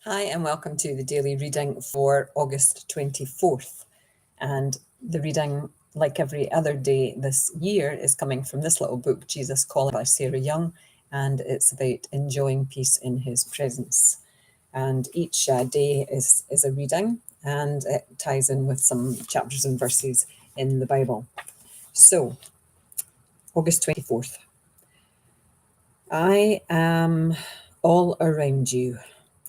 Hi, and welcome to the daily reading for August 24th. And the reading, like every other day this year, is coming from this little book, Jesus Calling, by Sarah Young, and it's about enjoying peace in his presence. And each day is a reading, and it ties in with some chapters and verses in the Bible. So, August 24th. I am all around you,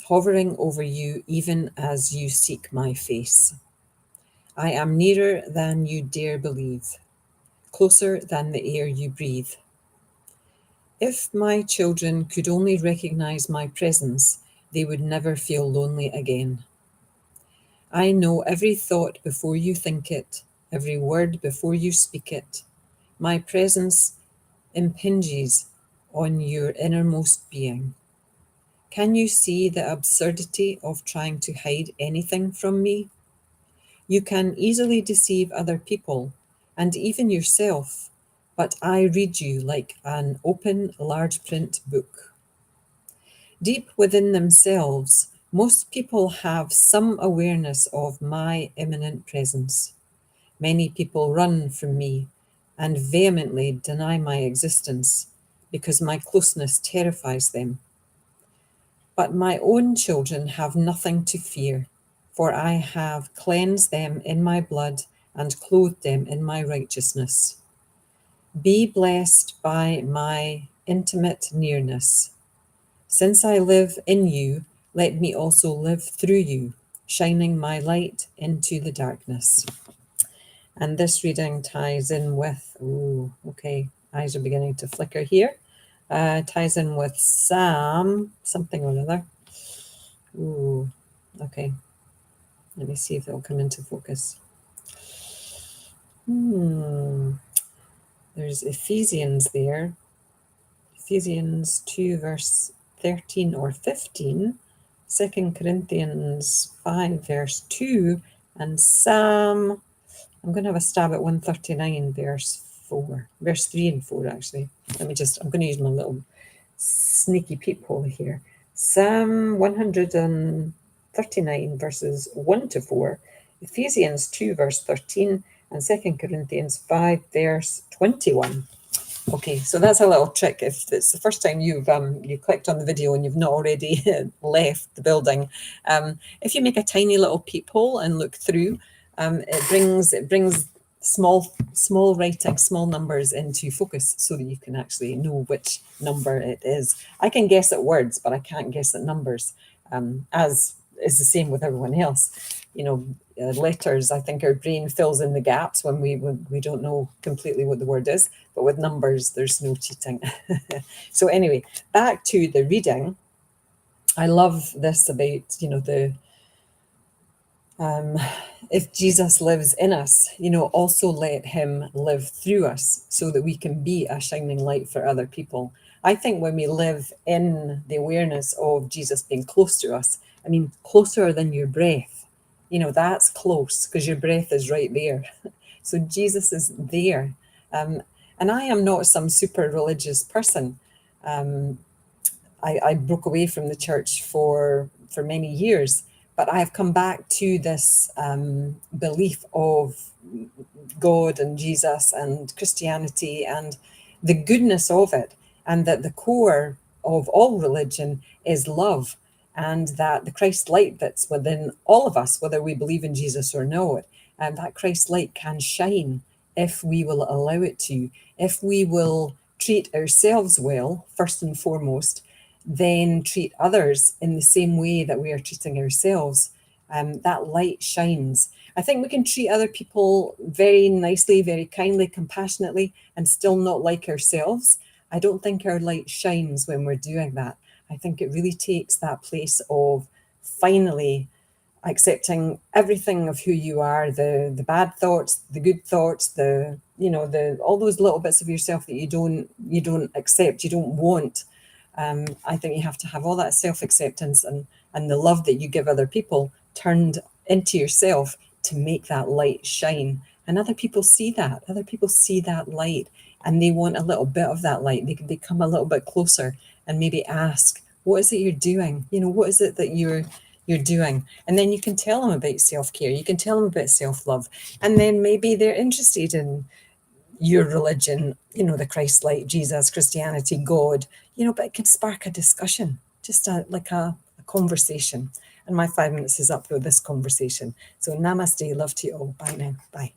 hovering over you even as you seek my face. I am nearer than you dare believe, closer than the air you breathe. If my children could only recognize my presence, they would never feel lonely again. I know every thought before you think it, every word before you speak it. My presence impinges on your innermost being. Can you see the absurdity of trying to hide anything from me? You can easily deceive other people and even yourself, but I read you like an open, large print book. Deep within themselves, most people have some awareness of my imminent presence. Many people run from me and vehemently deny my existence because my closeness terrifies them. But my own children have nothing to fear, for I have cleansed them in my blood and clothed them in my righteousness. Be blessed by my intimate nearness. Since I live in you, let me also live through you, shining my light into the darkness. And this reading ties in with, eyes are beginning to flicker here. Ties in with Psalm something or another. Okay. Let me see if it'll come into focus. There's Ephesians there. Ephesians 2 verse 13 or 15. 2 Corinthians 5 verse 2. And Psalm, I'm going to have a stab at 139 verse 4. Verse 3 and 4 actually. I'm going to use my little sneaky peephole here. Psalm 139 verses 1 to 4, Ephesians 2 verse 13, and 2 Corinthians 5 verse 21. Okay, so that's a little trick. If it's the first time you clicked on the video and you've not already left the building, if you make a tiny little peephole and look through, it brings small writing, small numbers into focus so that you can actually know which number it is. I can guess at words, but I can't guess at numbers, as is the same with everyone else. Letters, I think our brain fills in the gaps when we don't know completely what the word is, but with numbers, there's no cheating. So anyway, back to the reading. I love this about, if Jesus lives in us, also let him live through us so that we can be a shining light for other people. I think when we live in the awareness of Jesus being close to us, closer than your breath, that's close because your breath is right there. So Jesus is there. And I am not some super religious person. I broke away from the church for many years, but I have come back to this belief of God and Jesus and Christianity and the goodness of it, and that the core of all religion is love, and that the Christ light that's within all of us, whether we believe in Jesus or not, and that Christ light can shine if we will allow it to, if we will treat ourselves well, first and foremost, then treat others in the same way that we are treating ourselves. That light shines. I think we can treat other people very nicely, very kindly, compassionately, and still not like ourselves. I don't think our light shines when we're doing that. I think it really takes that place of finally accepting everything of who you are, the bad thoughts, the good thoughts, the all those little bits of yourself that you don't accept, you don't want. I think you have to have all that self-acceptance and the love that you give other people turned into yourself to make that light shine. And other people see that. Other people see that light and they want a little bit of that light. They can become a little bit closer and maybe ask, what is it you're doing? What is it that you're you're doing. And then you can tell them about self-care. You can tell them about self-love. And then maybe they're interested in your religion, the Christ-like, Jesus, Christianity, God, but it can spark a discussion, just like a conversation. And my 5 minutes is up with this conversation. So namaste, love to you all. Bye now. Bye.